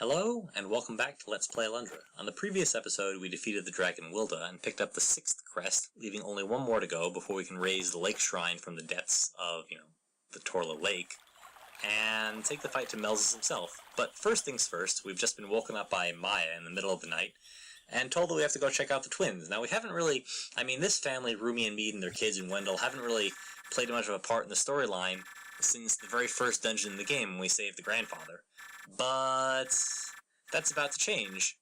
Hello, and welcome back to Let's Play Alundra. On the previous episode, we defeated the dragon Wilda and picked up the 6th crest, leaving only one more to go before we can raise the lake shrine from the depths of, the Torla Lake, and take the fight to Melzus himself. But first things first, we've just been woken up by Maya in the middle of the night, and told that we have to go check out the twins. Now, we haven't really, this family, Rumi and Mead and their kids and Wendell, haven't really played much of a part in the storyline since the very first dungeon in the game when we saved the grandfather. But that's about to change.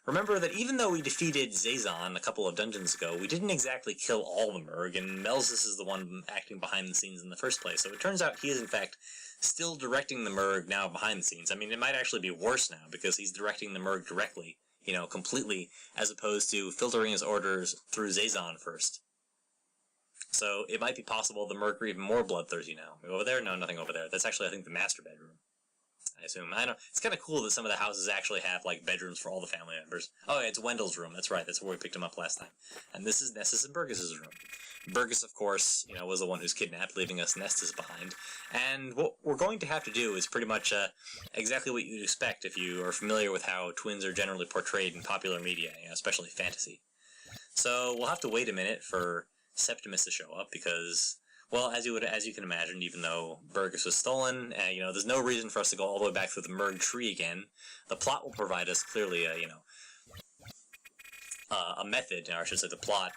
Remember that even though we defeated Zazon a couple of dungeons ago, we didn't exactly kill all the Merg, and Melzus is the one acting behind the scenes in the first place. So it turns out he is, in fact, still directing the Merg now behind the scenes. It might actually be worse now, because he's directing the Merg directly, completely, as opposed to filtering his orders through Zazon first. So it might be possible the Merg are even more bloodthirsty now. Over there? No, nothing over there. That's actually, I think, the master bedroom. I assume. I don't know. It's kind of cool that some of the houses actually have, bedrooms for all the family members. Oh, yeah, it's Wendell's room. That's right. That's where we picked him up last time. And this is Nessus and Burgesses' room. Burgess, of course, was the one who's kidnapped, leaving us Nessus behind. And what we're going to have to do is pretty much exactly what you'd expect if you are familiar with how twins are generally portrayed in popular media, especially fantasy. So we'll have to wait a minute for Septimus to show up, because, well, as you can imagine, even though Burgess was stolen, there's no reason for us to go all the way back through the Merg tree again. The plot will provide us clearly a method, or I should say the plot,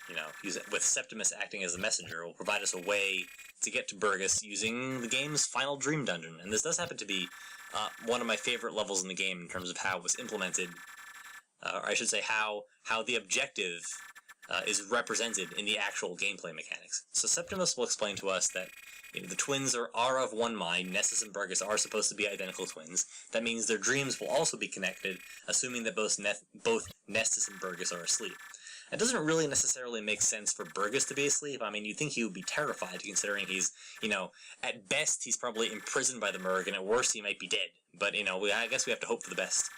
with Septimus acting as the messenger, will provide us a way to get to Burgess using the game's final dream dungeon. And this does happen to be one of my favorite levels in the game in terms of how it was implemented, or I should say how the objective is represented in the actual gameplay mechanics. So Septimus will explain to us that the twins are of one mind. Nessus and Burgess are supposed to be identical twins. That means their dreams will also be connected, assuming that both Nessus and Burgess are asleep. It doesn't really necessarily make sense for Burgess to be asleep. You'd think he would be terrified, considering he's, at best he's probably imprisoned by the Merg, and at worst he might be dead. But, I guess we have to hope for the best.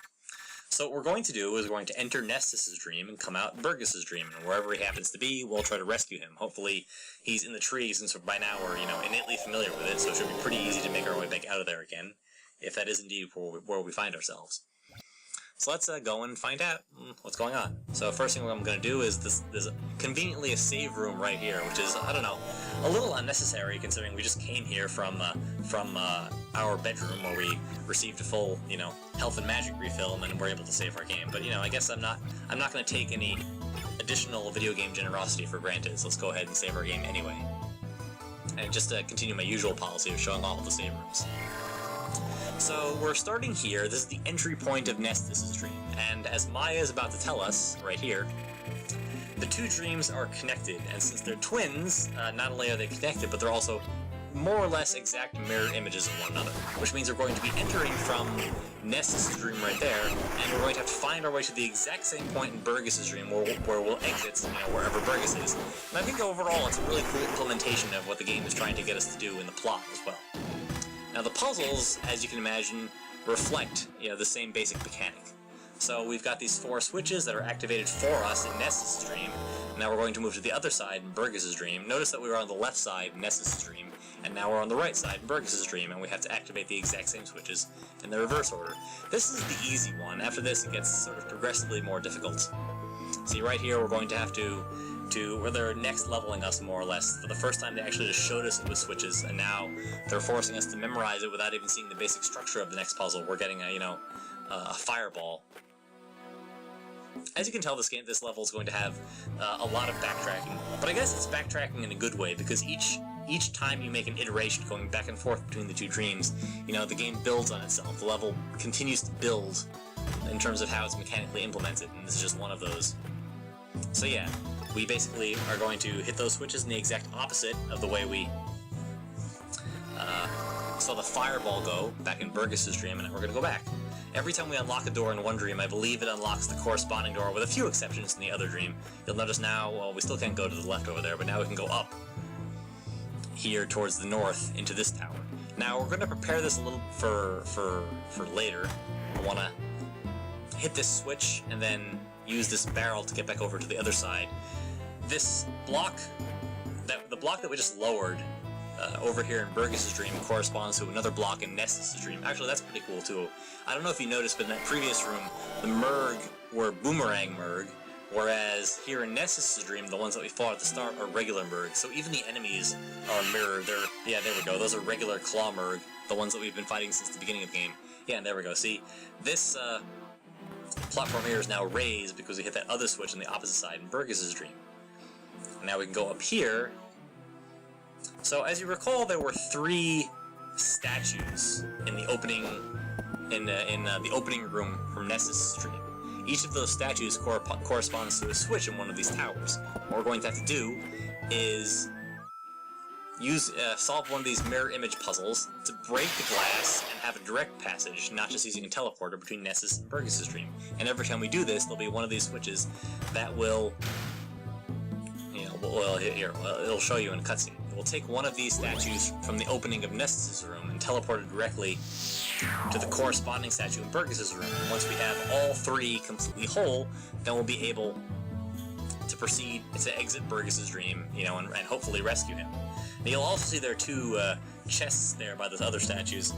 So what we're going to do is we're going to enter Nessus' dream and come out Burgess' dream, and wherever he happens to be, we'll try to rescue him. Hopefully he's in the tree, since by now we're, innately familiar with it, so it should be pretty easy to make our way back out of there again, if that is indeed where we find ourselves. So let's go and find out what's going on. So first thing I'm going to do is there's conveniently a save room right here, which is, a little unnecessary considering we just came here from our bedroom where we received a full, health and magic refill and then we're able to save our game. But, I guess I'm not going to take any additional video game generosity for granted, so let's go ahead and save our game anyway. And just to continue my usual policy of showing all of the save rooms. So, we're starting here. This is the entry point of Nessus' dream, and as Maya is about to tell us, right here, the two dreams are connected, and since they're twins, not only are they connected, but they're also more or less exact mirror images of one another, which means we're going to be entering from Nessus' dream right there, and we're going to have to find our way to the exact same point in Burgess' dream where we'll exit, wherever Burgess is. And I think overall it's a really cool implementation of what the game is trying to get us to do in the plot as well. Now the puzzles, as you can imagine, reflect, the same basic mechanic. So we've got these 4 switches that are activated for us in Nessus' dream. Now we're going to move to the other side in Burgess' dream. Notice that we were on the left side in Nessus' dream, and now we're on the right side in Burgess' dream, and we have to activate the exact same switches in the reverse order. This is the easy one. After this, it gets sort of progressively more difficult. See, right here we're going to have where they're next leveling us, more or less. For the first time, they actually just showed us it was switches, and now they're forcing us to memorize it without even seeing the basic structure of the next puzzle. We're getting a fireball. As you can tell, this level is going to have a lot of backtracking, but I guess it's backtracking in a good way, because each time you make an iteration going back and forth between the two dreams, the game builds on itself. The level continues to build in terms of how it's mechanically implemented, and this is just one of those. So yeah, we basically are going to hit those switches in the exact opposite of the way we saw the fireball go back in Burgess' dream, and we're going to go back. Every time we unlock a door in one dream, I believe it unlocks the corresponding door, with a few exceptions in the other dream. You'll notice now, well, we still can't go to the left over there, but now we can go up here towards the north into this tower. Now, we're going to prepare this a little for later. I want to hit this switch and then use this barrel to get back over to the other side. This block, the block that we just lowered over here in Burgesses Dream corresponds to another block in Nessus' Dream. Actually, that's pretty cool too. I don't know if you noticed, but in that previous room, the Merg were Boomerang Merg, whereas here in Nessus' Dream, the ones that we fought at the start are regular Merg. So even the enemies are mirrored. Yeah, there we go. Those are regular Claw Merg, the ones that we've been fighting since the beginning of the game. Yeah, and there we go. See, this platform here is now raised because we hit that other switch on the opposite side in Burgesses Dream. And now we can go up here. So as you recall, there were 3 statues in the opening the opening room from Nessus' Dream. Each of those statues corresponds to a switch in one of these towers. What we're going to have to do is solve one of these mirror image puzzles to break the glass and have a direct passage, not just using a teleporter between Nessus and Burgesses Dream. And every time we do this, there'll be one of these switches that will, it'll show you in a cutscene. We'll take one of these statues from the opening of Nessus' room and teleport it directly to the corresponding statue in Burgesses' room. And once we have all 3 completely whole, then we'll be able to proceed to exit Burgesses' Dream, and hopefully rescue him. Now, you'll also see there are 2 chests there by those other statues.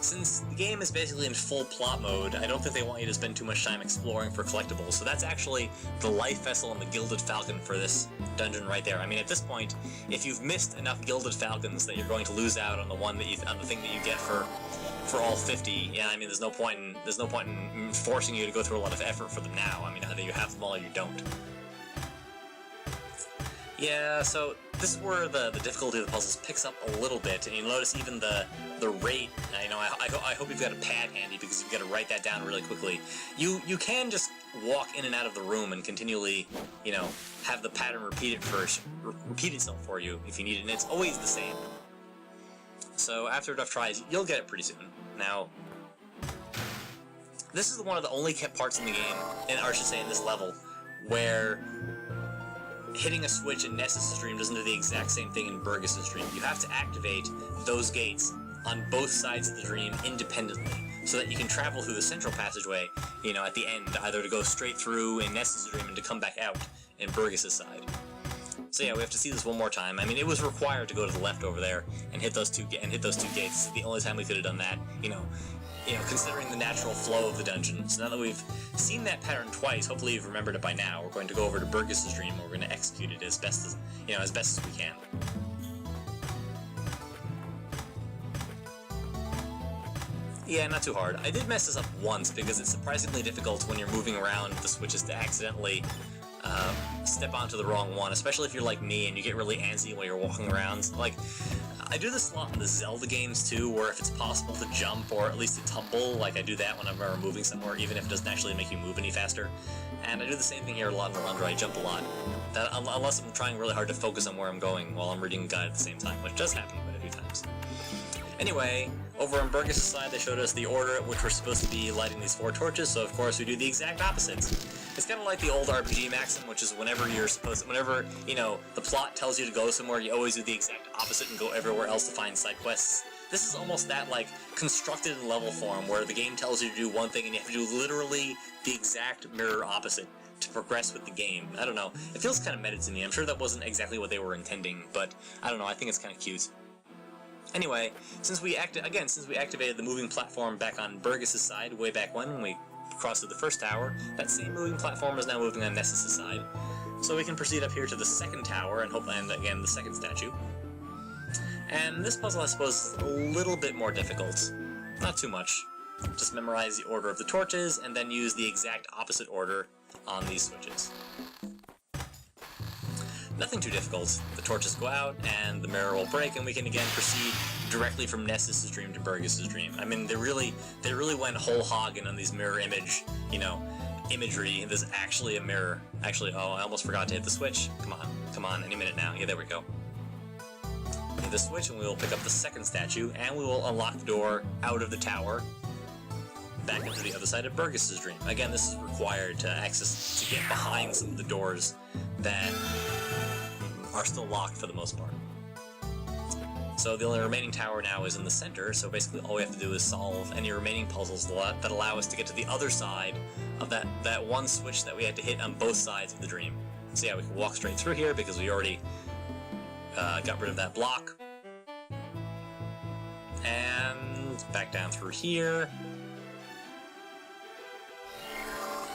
Since the game is basically in full plot mode, I don't think they want you to spend too much time exploring for collectibles. So that's actually the life vessel and the Gilded Falcon for this dungeon right there. I mean, at this point, if you've missed enough Gilded Falcons that you're going to lose out on the thing that you get for all 50, yeah, I mean, there's no point in forcing you to go through a lot of effort for them now. I mean, either you have them all or you don't. Yeah, so this is where the difficulty of the puzzles picks up a little bit, and you'll notice even the rate. I hope you've got a pad handy because you've got to write that down really quickly. You can just walk in and out of the room and continually, have the pattern repeat itself for you if you need it, and it's always the same. So after enough tries, you'll get it pretty soon. Now, this is one of the only kept parts in the game, or I should say in this level, where hitting a switch in Nessus' Dream doesn't do the exact same thing in Burgesses' Dream. You have to activate those gates on both sides of the dream independently, so that you can travel through the central passageway, at the end, either to go straight through in Nessus' Dream and to come back out in Burgesses' side. So yeah, we have to see this one more time. I mean, it was required to go to the left over there and hit those 2 gates. It's the only time we could have done that, considering the natural flow of the dungeon. So now that we've seen that pattern twice, hopefully you've remembered it by now. We're going to go over to Burgesses' Dream, and we're going to execute it as best as we can. Yeah, not too hard. I did mess this up once because it's surprisingly difficult when you're moving around the switches to accidentally step onto the wrong one, especially if you're like me and you get really antsy while you're walking around. Like, I do this a lot in the Zelda games too, where if it's possible to jump or at least to tumble, like I do that when I'm ever moving somewhere, even if it doesn't actually make you move any faster. And I do the same thing here a lot in Alundra. I jump a lot, unless I'm trying really hard to focus on where I'm going while I'm reading a guide at the same time, which does happen quite a few times. Anyway, over on Burgesses' side, they showed us the order at which we're supposed to be lighting these 4 torches, so of course we do the exact opposites. It's kind of like the old RPG maxim, which is whenever the plot tells you to go somewhere, you always do the exact opposite and go everywhere else to find side quests. This is almost that, constructed in level form, where the game tells you to do one thing and you have to do literally the exact mirror opposite to progress with the game. I don't know. It feels kind of meta to me. I'm sure that wasn't exactly what they were intending, but I don't know. I think it's kind of cute. Anyway, since we activated the moving platform back on Burgesses' side way back when we crossed through the first tower, that same moving platform is now moving on Nessus' side. So we can proceed up here to the second tower and hopefully end again the second statue. And this puzzle, I suppose, is a little bit more difficult. Not too much. Just memorize the order of the torches and then use the exact opposite order on these switches. Nothing too difficult. The torches go out, and the mirror will break, and we can again proceed directly from Nessus' Dream to Burgesses' Dream. I mean, they really went whole hog in on these mirror image, imagery. There's actually a mirror. Actually, oh, I almost forgot to hit the switch. Come on, any minute now. Yeah, there we go. Hit the switch, and we will pick up the second statue, and we will unlock the door out of the tower, back into the other side of Burgesses' Dream. Again, this is required to get behind some of the doors that are still locked for the most part. So the only remaining tower now is in the center, so basically all we have to do is solve any remaining puzzles that allow us to get to the other side of that one switch that we had to hit on both sides of the dream. So yeah, we can walk straight through here because we already got rid of that block. And back down through here.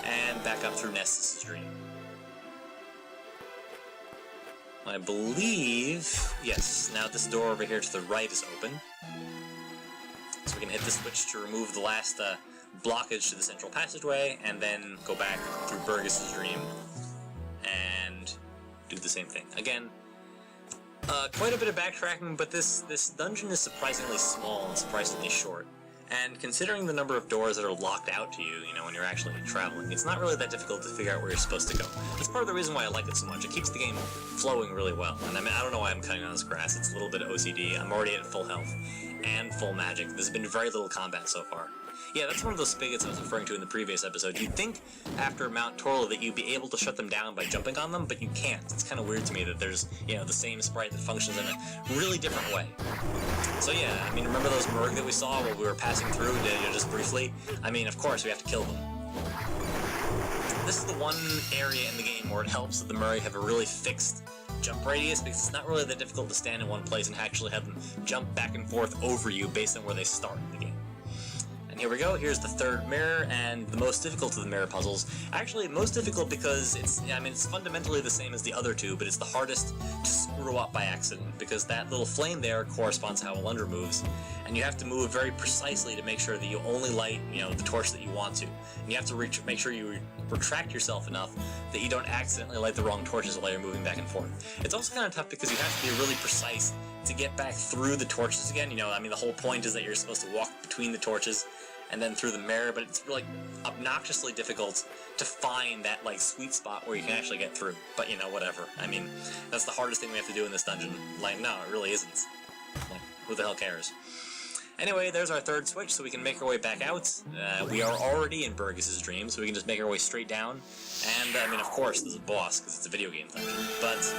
And back up through Nessus' Dream. I believe... yes, now this door over here to the right is open. So we can hit the switch to remove the last blockage to the central passageway, and then go back through Burgesses Dream and do the same thing. Again, quite a bit of backtracking, but this dungeon is surprisingly small and surprisingly short. And considering the number of doors that are locked out to you, when you're actually traveling, it's not really that difficult to figure out where you're supposed to go. That's part of the reason why I like it so much. It keeps the game flowing really well. And I mean, I don't know why I'm cutting on this grass. It's a little bit of OCD. I'm already at full health and full magic. There's been very little combat so far. Yeah, that's one of those spigots I was referring to in the previous episode. You'd think after Mount Torla that you'd be able to shut them down by jumping on them, but you can't. It's kind of weird to me that there's, the same sprite that functions in a really different way. So yeah, I mean, remember those Merg that we saw while we were passing through, just briefly? I mean, of course, we have to kill them. This is the one area in the game where it helps that the Merg have a really fixed jump radius, because it's not really that difficult to stand in one place and actually have them jump back and forth over you based on where they start in the game. And here we go, here's the third mirror, and the most difficult of the mirror puzzles. Actually, most difficult because it's fundamentally the same as the other two, but it's the hardest to screw up by accident, because that little flame there corresponds to how Alundra moves, and you have to move very precisely to make sure that you only light, the torch that you want to. And you have to make sure you retract yourself enough that you don't accidentally light the wrong torches while you're moving back and forth. It's also kind of tough because you have to be really precise to get back through the torches again. The whole point is that you're supposed to walk between the torches and then through the mirror, but it's really obnoxiously difficult to find that, sweet spot where you can actually get through. But, whatever. I mean, that's the hardest thing we have to do in this dungeon. No, it really isn't. Who the hell cares? Anyway, there's our third switch, so we can make our way back out. We are already in Burgesses Dream, so we can just make our way straight down. And, of course, there's a boss, because it's a video game dungeon. But,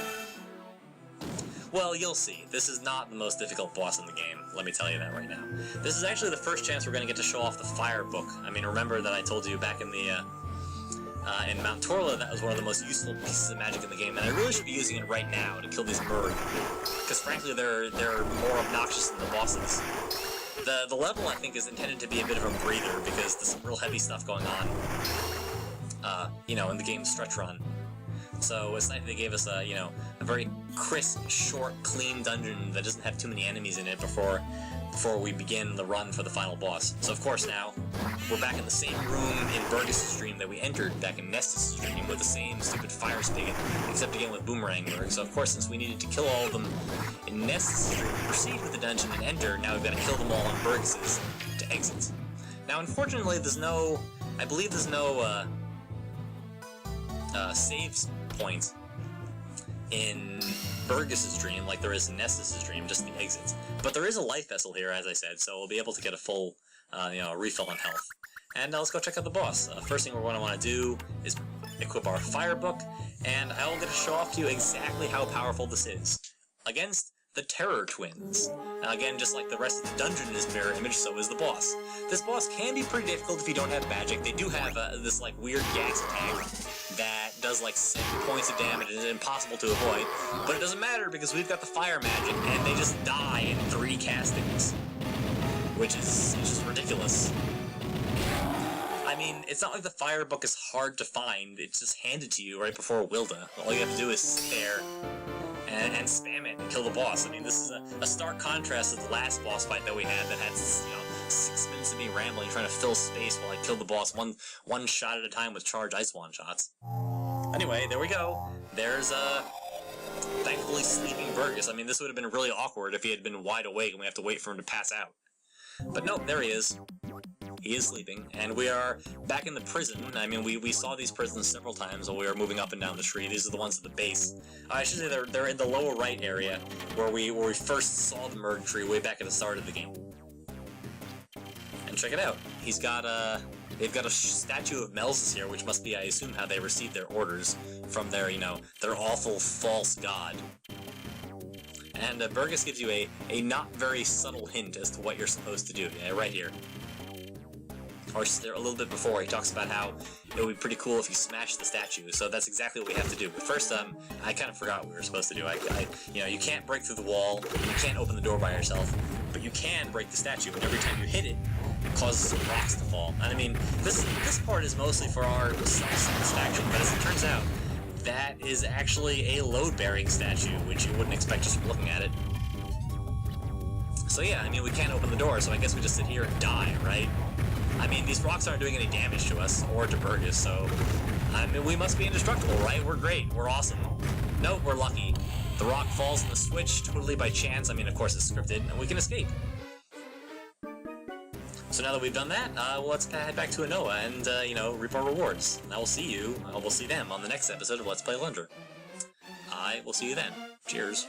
well, you'll see. This is not the most difficult boss in the game, let me tell you that right now. This is actually the first chance we're going to get to show off the fire book. Remember that I told you back in the, in Mount Torla, that was one of the most useful pieces of magic in the game, and I really should be using it right now to kill these Merg. Because, frankly, they're more obnoxious than the bosses. The level, I think, is intended to be a bit of a breather, because there's some real heavy stuff going on, in the game's stretch run. So it's nice that they gave us a very crisp, short, clean dungeon that doesn't have too many enemies in it before we begin the run for the final boss. So of course now, we're back in the same room in Burgesses Dream that we entered back in Nessus' Dream with the same stupid fire spigot, except again with Boomerang Merg. So of course, since we needed to kill all of them in Nessus' Dream to proceed with the dungeon and enter, now we've got to kill them all in Burgesses to exit. Now unfortunately, I believe there's no saves point in Burgesses Dream like there is in Nessus' Dream, just the exits. But there is a life vessel here, as I said, so we'll be able to get a full, refill on health. And let's go check out the boss. First thing we're going to want to do is equip our fire book, and I will get to show off to you exactly how powerful this is. Against the Terror Twins. Now again, just like the rest of the dungeon is mirror image, so is the boss. This boss can be pretty difficult if you don't have magic. They do have this weird gas attack that does 7 points of damage and is impossible to avoid, but it doesn't matter because we've got the fire magic and they just die in 3 castings, which is just ridiculous. I mean, it's not like the fire book is hard to find, it's just handed to you right before Wilda. All you have to do is sit there and spam it and kill the boss. I mean, this is a stark contrast to the last boss fight that we had that had, 6 minutes of me rambling, trying to fill space while I killed the boss one shot at a time with charged Ice Wand shots. Anyway, there we go. There's, thankfully sleeping Burgess. I mean, this would have been really awkward if he had been wide awake and we have to wait for him to pass out. But nope, there he is. He is sleeping, and we are back in the prison. I mean, we saw these prisons several times while we were moving up and down the tree. These are the ones at the base. I should say they're in the lower right area where we first saw the Merg tree way back at the start of the game. And check it out. He's got they've got a statue of Melzus here, which must be, I assume, how they received their orders from their, their awful false god. And Burgess gives you a not very subtle hint as to what you're supposed to do. Yeah, right here. Or a little bit before, he talks about how it would be pretty cool if you smashed the statue, so that's exactly what we have to do. But first, I kind of forgot what we were supposed to do. You can't break through the wall, you can't open the door by yourself. but you can break the statue, and every time you hit it, it causes some rocks to fall. And I mean, this part is mostly for our self-satisfaction, but as it turns out, that is actually a load-bearing statue, which you wouldn't expect just from looking at it. So yeah, I mean, we can't open the door, so I guess we just sit here and die, right? I mean, these rocks aren't doing any damage to us, or to Burgess, so... I mean, we must be indestructible, right? We're great. We're awesome. Nope, we're lucky. The rock falls in the switch, totally by chance. I mean, of course it's scripted, and we can escape. So now that we've done that, well, let's head back to Anoa and, you know, reap our rewards. And I will see them on the next episode of Let's Play Alundra. I will see you then. Cheers.